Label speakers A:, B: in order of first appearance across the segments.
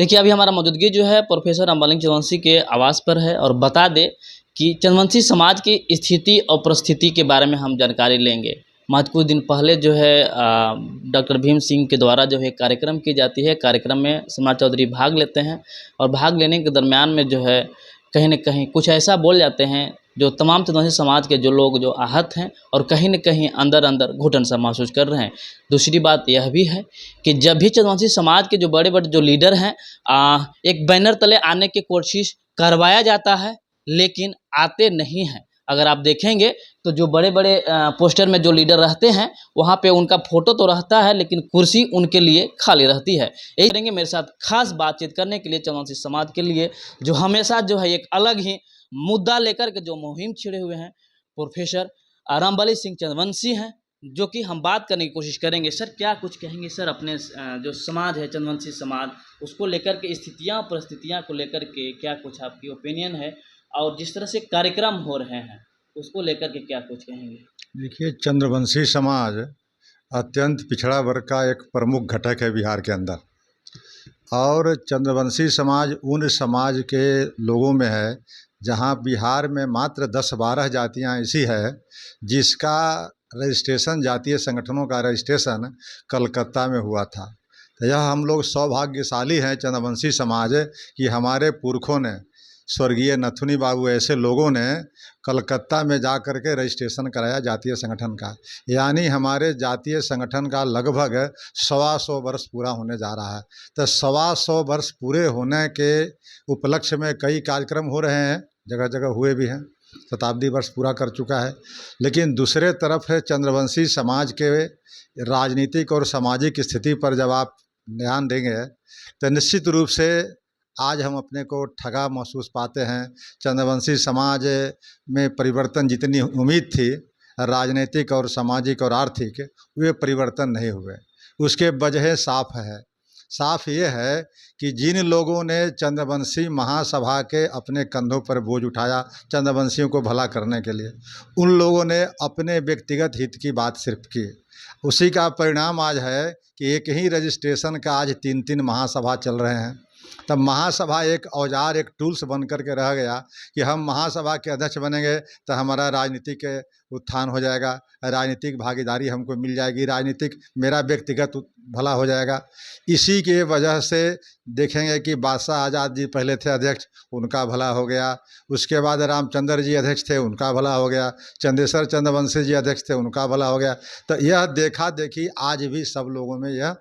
A: देखिए, अभी हमारा मौजूदगी जो है प्रोफेसर अम्बालिंग चंद्रवंशी के आवास पर है और बता दें कि चंद्रवंशी समाज की स्थिति और परिस्थिति के बारे में हम जानकारी लेंगे। कुछ दिन पहले जो है डॉक्टर भीम सिंह के द्वारा जो है कार्यक्रम की जाती है। कार्यक्रम में समाज चौधरी भाग लेते हैं और भाग लेने के दरमियान में जो है कहीं न कहीं कुछ ऐसा बोल जाते हैं जो तमाम चंद्रवंशी समाज के जो लोग जो आहत हैं और कहीं न कहीं अंदर-अंदर घुटन सा महसूस कर रहे हैं। दूसरी बात यह भी है कि जब भी चंद्रवंशी समाज के जो बड़े-बड़े जो लीडर हैं एक बैनर तले आने की कोशिश करवाया जाता है, लेकिन आते नहीं हैं। अगर आप देखेंगे तो जो बड़े-बड़े पोस्टर में जो लीडर रहते हैं, वहाँ पे उनका फ़ोटो तो रहता है, लेकिन कुर्सी उनके लिए खाली रहती है। यही करेंगे मेरे साथ खास बातचीत करने के लिए चंद्रवंशी समाज के लिए, जो हमेशा जो है एक अलग ही मुद्दा लेकर के जो मुहिम छेड़े हुए हैं, प्रोफेसर रामबली सिंह चंद्रवंशी हैं, जो कि हम बात करने की कोशिश करेंगे। सर, क्या कुछ कहेंगे सर अपने जो समाज है चंद्रवंशी समाज, उसको लेकर के स्थितियाँ परिस्थितियाँ को लेकर के क्या कुछ आपकी ओपिनियन है? और जिस तरह से कार्यक्रम हो रहे हैं, उसको लेकर के क्या कुछ कहेंगे?
B: देखिए, चंद्रवंशी समाज अत्यंत पिछड़ा वर्ग का एक प्रमुख घटक है बिहार के अंदर। और चंद्रवंशी समाज उन समाज के लोगों में है जहां बिहार में मात्र 10-12 जातियां ऐसी है जिसका रजिस्ट्रेशन, जातीय संगठनों का रजिस्ट्रेशन कलकत्ता में हुआ था। तो यह हम लोग सौभाग्यशाली हैं चंद्रवंशी समाज कि हमारे पुरखों ने, स्वर्गीय नथुनी बाबू ऐसे लोगों ने कलकत्ता में जा कर के रजिस्ट्रेशन कराया जातीय संगठन का। यानी हमारे जातीय संगठन का लगभग 125 वर्ष पूरा होने जा रहा है। तो 125 वर्ष पूरे होने के उपलक्ष्य में कई कार्यक्रम हो रहे हैं, जगह जगह हुए भी हैं। शताब्दी वर्ष पूरा कर चुका है। लेकिन दूसरे तरफ है चंद्रवंशी समाज के राजनीतिक और सामाजिक स्थिति पर जब आप ध्यान देंगे तो निश्चित रूप से आज हम अपने को ठगा महसूस पाते हैं। चंद्रवंशी समाज में परिवर्तन जितनी उम्मीद थी राजनीतिक और सामाजिक और आर्थिक, वे परिवर्तन नहीं हुए। उसके वजह साफ ये है कि जिन लोगों ने चंद्रवंशी महासभा के अपने कंधों पर बोझ उठाया चंद्रवंशियों को भला करने के लिए, उन लोगों ने अपने व्यक्तिगत हित की बात सिर्फ की। उसी का परिणाम आज है कि एक ही रजिस्ट्रेशन का आज 3-3 महासभा चल रहे हैं। तब महासभा एक औजार, एक टूल्स बन कर के रह गया कि हम महासभा के अध्यक्ष बनेंगे तो हमारा राजनीतिक उत्थान हो जाएगा, राजनीतिक भागीदारी हमको मिल जाएगी, राजनीतिक मेरा व्यक्तिगत भला हो जाएगा। इसी के वजह से देखेंगे कि बादशाह आज़ाद जी पहले थे अध्यक्ष, उनका भला हो गया। उसके बाद रामचंद्र जी अध्यक्ष थे, उनका भला हो गया। चंदेश्वर चंद्रवंशी जी अध्यक्ष थे, उनका भला हो गया। तो यह देखा देखी आज भी सब लोगों में यह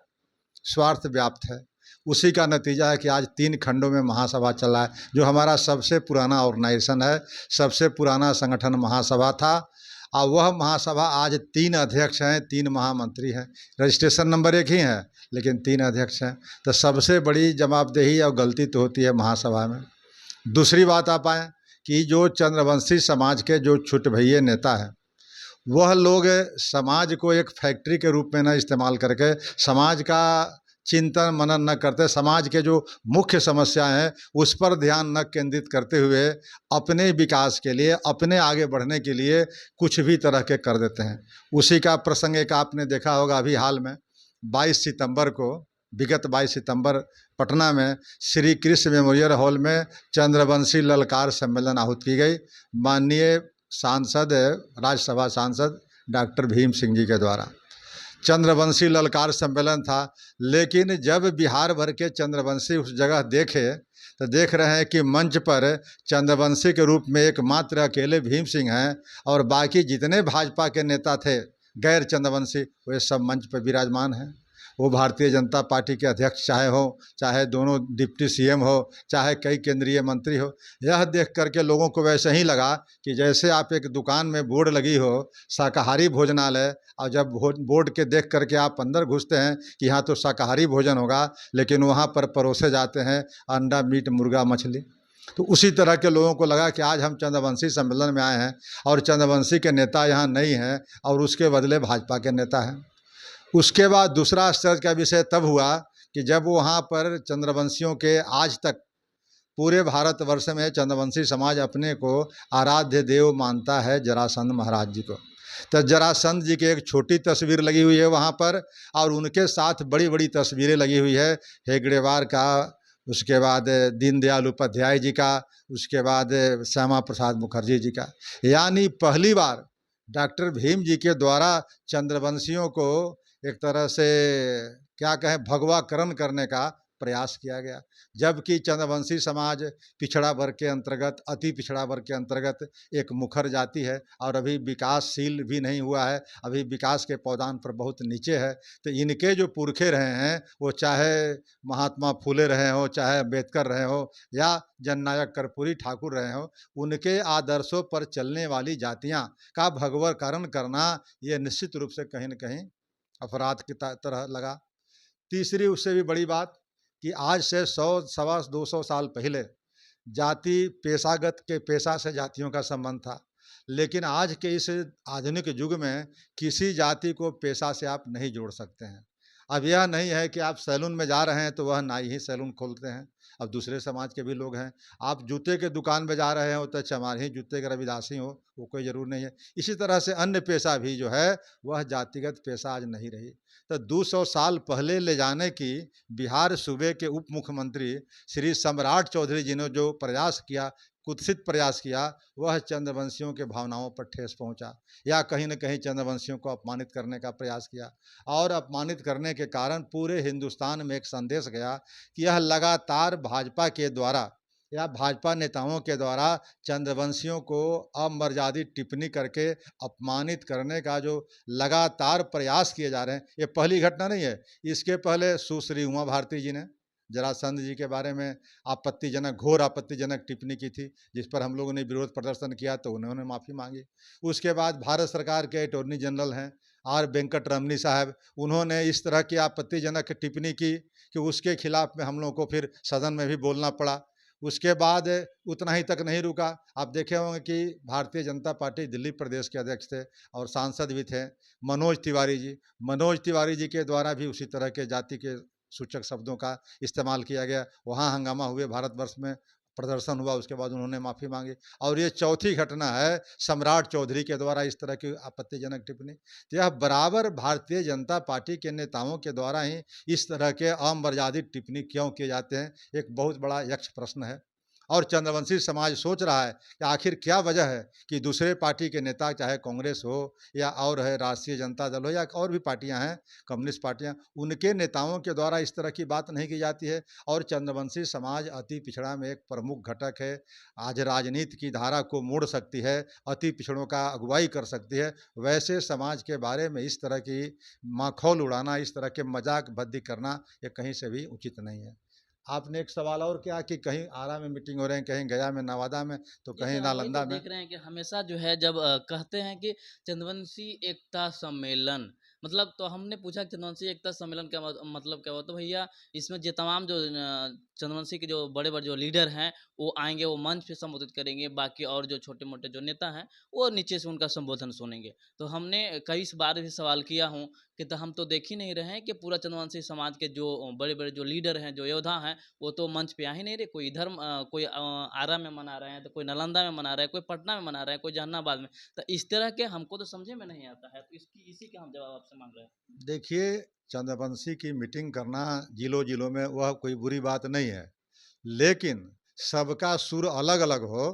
B: स्वार्थ व्याप्त है। उसी का नतीजा है कि आज 3 खंडों में महासभा चल रहा है, जो हमारा सबसे पुराना ऑर्गेनाइजेशन है, सबसे पुराना संगठन महासभा था। और वह महासभा आज 3 अध्यक्ष हैं, 3 महामंत्री हैं। रजिस्ट्रेशन नंबर एक ही है लेकिन 3 अध्यक्ष हैं। तो सबसे बड़ी जवाबदेही और गलती तो होती है महासभा में। दूसरी बात आप आएँ कि जो चंद्रवंशी समाज के जो छुटभइये नेता हैं, वह लोग समाज को एक फैक्ट्री के रूप में न इस्तेमाल करके, समाज का चिंतन मनन न करते, समाज के जो मुख्य समस्याएं हैं उस पर ध्यान न केंद्रित करते हुए अपने विकास के लिए, अपने आगे बढ़ने के लिए कुछ भी तरह के कर देते हैं। उसी का प्रसंग एक आपने देखा होगा अभी हाल में 22 सितंबर को, विगत 22 सितंबर पटना में श्री कृष्ण मेमोरियल हॉल में चंद्रवंशी ललकार सम्मेलन आहूत की गई माननीय सांसद, राज्यसभा सांसद डॉक्टर भीम सिंह जी के द्वारा। चंद्रवंशी ललकार सम्मेलन था, लेकिन जब बिहार भर के चंद्रवंशी उस जगह देखे तो देख रहे हैं कि मंच पर चंद्रवंशी के रूप में एकमात्र अकेले भीम सिंह हैं और बाकी जितने भाजपा के नेता थे गैर चंद्रवंशी, वे सब मंच पर विराजमान हैं। वो भारतीय जनता पार्टी के अध्यक्ष चाहे हो, चाहे दोनों डिप्टी सीएम हो, चाहे कई केंद्रीय मंत्री हो, यह देख करके लोगों को वैसे ही लगा कि जैसे आप एक दुकान में बोर्ड लगी हो शाकाहारी भोजनालय, और जब बोर्ड के देख करके आप अंदर घुसते हैं कि यहाँ तो शाकाहारी भोजन होगा, लेकिन वहाँ पर परोसे जाते हैं अंडा, मीट, मुर्गा, मछली। तो उसी तरह के लोगों को लगा कि आज हम चंद्रवंशी सम्मेलन में आए हैं और चंद्रवंशी के नेता यहाँ नहीं हैं और उसके बदले भाजपा के नेता हैं। उसके बाद दूसरा आश्चर्य का विषय तब हुआ कि जब वहाँ पर चंद्रवंशियों के, आज तक पूरे भारतवर्ष में चंद्रवंशी समाज अपने को आराध्य देव मानता है जरासंध महाराज जी को। तो जरासंध जी की एक छोटी तस्वीर लगी हुई है वहाँ पर, और उनके साथ बड़ी बड़ी तस्वीरें लगी हुई है। हेगड़ेवार का उसके बाद दीनदयाल उपाध्याय जी का, उसके बाद श्यामा प्रसाद मुखर्जी जी का। यानी पहली बार डॉक्टर भीम जी के द्वारा चंद्रवंशियों को एक तरह से क्या कहें भगवाकरण करने का प्रयास किया गया। जबकि चंद्रवंशी समाज पिछड़ा वर्ग के अंतर्गत, अति पिछड़ा वर्ग के अंतर्गत एक मुखर जाति है और अभी विकासशील भी नहीं हुआ है, अभी विकास के पौधान पर बहुत नीचे है। तो इनके जो पुरखे रहे हैं वो चाहे महात्मा फुले रहे हो, चाहे अम्बेडकर रहे हो या जननायक कर्पूरी ठाकुर रहे हो, उनके आदर्शों पर चलने वाली जातियां का भगवकरण करना ये निश्चित रूप से कहीं न कहीं अपराध की तरह लगा। तीसरी उससे भी बड़ी बात कि आज से 100 सवा 200 साल पहले जाति पेशागत के पेशा से जातियों का संबंध था, लेकिन आज के इस आधुनिक युग में किसी जाति को पेशा से आप नहीं जोड़ सकते हैं। अब यह नहीं है कि आप सैलून में जा रहे हैं तो वह नाई ही सैलून खोलते हैं, अब दूसरे समाज के भी लोग हैं। आप जूते के दुकान में जा रहे हो तो चमार ही जूते के रविदासी हो, वो कोई ज़रूर नहीं है। इसी तरह से अन्य पेशा भी जो है वह जातिगत पेशा आज नहीं रही। तो 200 साल पहले ले जाने की बिहार सूबे के उप मुख्यमंत्री श्री सम्राट चौधरी जी ने जो प्रयास किया, कुत्सित प्रयास किया, वह चंद्रवंशियों के भावनाओं पर ठेस पहुंचा या कहीं न कहीं चंद्रवंशियों को अपमानित करने का प्रयास किया। और अपमानित करने के कारण पूरे हिंदुस्तान में एक संदेश गया कि यह लगातार भाजपा के द्वारा या भाजपा नेताओं के द्वारा चंद्रवंशियों को अमर्यादित टिप्पणी करके अपमानित करने का जो लगातार प्रयास किए जा रहे हैं, ये पहली घटना नहीं है। इसके पहले सुश्री उमा भारती जी ने जरासंध जी के बारे में आपत्तिजनक, घोर आपत्तिजनक टिप्पणी की थी, जिस पर हम लोगों ने विरोध प्रदर्शन किया तो उन्होंने माफ़ी मांगी। उसके बाद भारत सरकार के अटॉर्नी जनरल हैं आर वेंकट रमनी साहब, उन्होंने इस तरह की आपत्तिजनक टिप्पणी की कि उसके खिलाफ में हम लोगों को फिर सदन में भी बोलना पड़ा। उसके बाद उतना ही तक नहीं रुका, आप देखे होंगे कि भारतीय जनता पार्टी दिल्ली प्रदेश के अध्यक्ष थे और सांसद भी थे मनोज तिवारी जी। मनोज तिवारी जी के द्वारा भी उसी तरह के जाति के सूचक शब्दों का इस्तेमाल किया गया, वहाँ हंगामा हुए, भारतवर्ष में प्रदर्शन हुआ, उसके बाद उन्होंने माफ़ी मांगी। और ये चौथी घटना है सम्राट चौधरी के द्वारा इस तरह की आपत्तिजनक टिप्पणी। तो यह बराबर भारतीय जनता पार्टी के नेताओं के द्वारा ही इस तरह के अमर्यादित टिप्पणी क्यों किए जाते हैं, एक बहुत बड़ा यक्ष प्रश्न है। और चंद्रवंशी समाज सोच रहा है कि आखिर क्या वजह है कि दूसरे पार्टी के नेता, चाहे कांग्रेस हो या और है राष्ट्रीय जनता दल हो या और भी पार्टियां हैं, कम्युनिस्ट पार्टियां, उनके नेताओं के द्वारा इस तरह की बात नहीं की जाती है। और चंद्रवंशी समाज अति पिछड़ा में एक प्रमुख घटक है, आज राजनीति की धारा को मोड़ सकती है, अति पिछड़ों का अगुवाई कर सकती है। वैसे समाज के बारे में इस तरह की माखौल उड़ाना, इस तरह के मजाक बद्दी करना, ये कहीं से भी उचित नहीं है। आपने एक सवाल और किया कि कहीं आरा में मीटिंग हो रहे हैं, कहीं गया में, नवादा में, तो
A: जैसे
B: कहीं
A: हम वही तो
B: नालंदा में।
A: देख रहे हैं कि हमेशा जो है जब कहते हैं कि चंद्रवंशी एकता सम्मेलन, मतलब तो हमने पूछा कि चंद्रवंशी एकता सम्मेलन का मतलब क्या हुआ, तो भैया इसमें जो तमाम जो चंद्रवंशी के जो बड़े बड़े जो लीडर हैं वो आएंगे, वो मंच पे संबोधित करेंगे, बाकी और जो छोटे मोटे जो नेता हैं वो नीचे से उनका संबोधन सुनेंगे। तो हमने कई बार भी सवाल किया हूँ कि तो हम तो देख ही नहीं रहे हैं कि पूरा चंद्रवंशी समाज के जो बड़े बड़े जो लीडर हैं, जो योद्धा हैं, वो तो मंच पे आ ही नहीं रहे। कोई इधर कोई आरा में मना रहे हैं, तो कोई नालंदा में मना रहा है, कोई पटना में मना रहा है, कोई जहानाबाद में। तो इस तरह के हमको तो समझे में नहीं आता है, तो इसकी इसी का हम जवाब आपसे मांग रहे हैं।
B: देखिए, चंद्रवंशी की मीटिंग करना जिलों जिलों में वह कोई बुरी बात नहीं है, लेकिन सबका सुर अलग अलग हो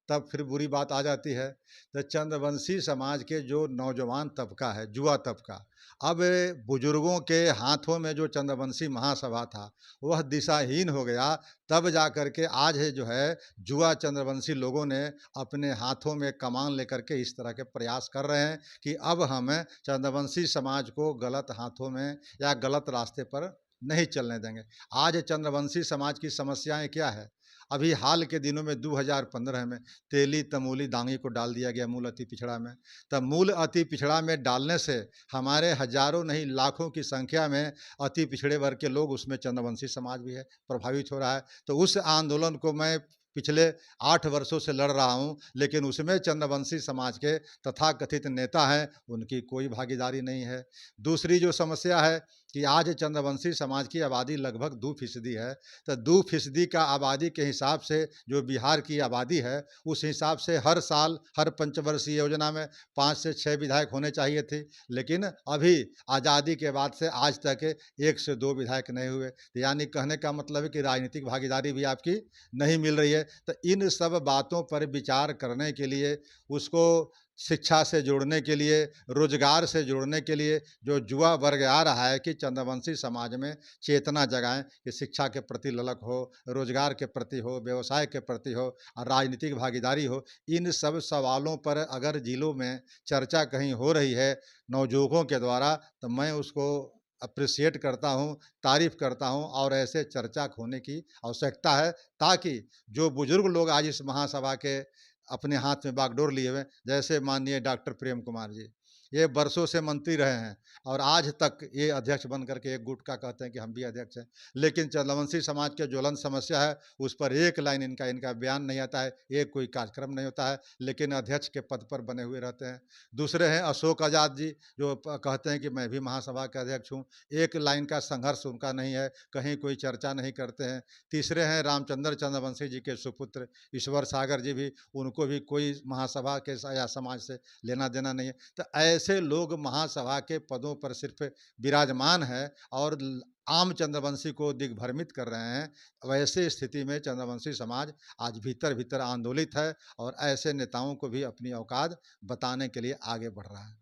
B: तब फिर बुरी बात आ जाती है। तो चंद्रवंशी समाज के जो नौजवान तबका है, युवा तबका, अब बुजुर्गों के हाथों में जो चंद्रवंशी महासभा था वह दिशाहीन हो गया। तब जा कर के आज है जो है युवा चंद्रवंशी लोगों ने अपने हाथों में कमान लेकर के इस तरह के प्रयास कर रहे हैं कि अब हम चंद्रवंशी समाज को गलत हाथों में या गलत रास्ते पर नहीं चलने देंगे। आज चंद्रवंशी समाज की समस्याएं क्या है? अभी हाल के दिनों में 2015 में तेली तमोली दांगी को डाल दिया गया मूल अति पिछड़ा में। तब मूल अति पिछड़ा में डालने से हमारे हजारों नहीं लाखों की संख्या में अति पिछड़े वर्ग के लोग, उसमें चंद्रवंशी समाज भी है, प्रभावित हो रहा है। तो उस आंदोलन को मैं पिछले 8 वर्षों से लड़ रहा हूं, लेकिन उसमें चंद्रवंशी समाज के तथाकथित नेता हैं, उनकी कोई भागीदारी नहीं है। दूसरी जो समस्या है कि आज चंद्रवंशी समाज की आबादी लगभग 2% है, तो 2% का आबादी के हिसाब से जो बिहार की आबादी है, उस हिसाब से हर साल हर पंचवर्षीय योजना में 5 से 6 विधायक होने चाहिए थे, लेकिन अभी आज़ादी के बाद से आज तक 1 से 2 विधायक नहीं हुए। तो यानी कहने का मतलब है कि राजनीतिक भागीदारी भी आपकी नहीं मिल रही है। तो इन सब बातों पर विचार करने के लिए, उसको शिक्षा से जोड़ने के लिए, रोजगार से जोड़ने के लिए जो युवा वर्ग आ रहा है कि चंद्रवंशी समाज में चेतना जगाएं कि शिक्षा के प्रति ललक हो, रोजगार के प्रति हो, व्यवसाय के प्रति हो और राजनीतिक भागीदारी हो। इन सब सवालों पर अगर जिलों में चर्चा कहीं हो रही है नवयुवकों के द्वारा, तो मैं उसको अप्रिशिएट करता हूँ, तारीफ़ करता हूँ और ऐसे चर्चा होने की आवश्यकता है, ताकि जो बुजुर्ग लोग आज इस महासभा के अपने हाथ में बागडोर लिए हुए, जैसे माननीय डॉक्टर प्रेम कुमार जी, ये वर्षों से मंत्री रहे हैं और आज तक ये अध्यक्ष बन करके एक गुट का कहते हैं कि हम भी अध्यक्ष हैं, लेकिन चंद्रवंशी समाज के ज्वलंत समस्या है उस पर एक लाइन इनका बयान नहीं आता है, एक कोई कार्यक्रम नहीं होता है, लेकिन अध्यक्ष के पद पर बने हुए रहते हैं। दूसरे हैं अशोक आज़ाद जी, जो कहते हैं कि मैं भी महासभा के अध्यक्ष हूँ, एक लाइन का संघर्ष उनका नहीं है, कहीं कोई चर्चा नहीं करते हैं। तीसरे हैं रामचंद्र चंद्रवंशी जी के सुपुत्र ईश्वर सागर जी भी, उनको भी कोई महासभा के या समाज से लेना देना नहीं है। तो ऐसे लोग महासभा के पदों पर सिर्फ विराजमान है और आम चंद्रवंशी को दिग्भ्रमित कर रहे हैं। वैसे स्थिति में चंद्रवंशी समाज आज भीतर भीतर आंदोलित है और ऐसे नेताओं को भी अपनी औकात बताने के लिए आगे बढ़ रहा है।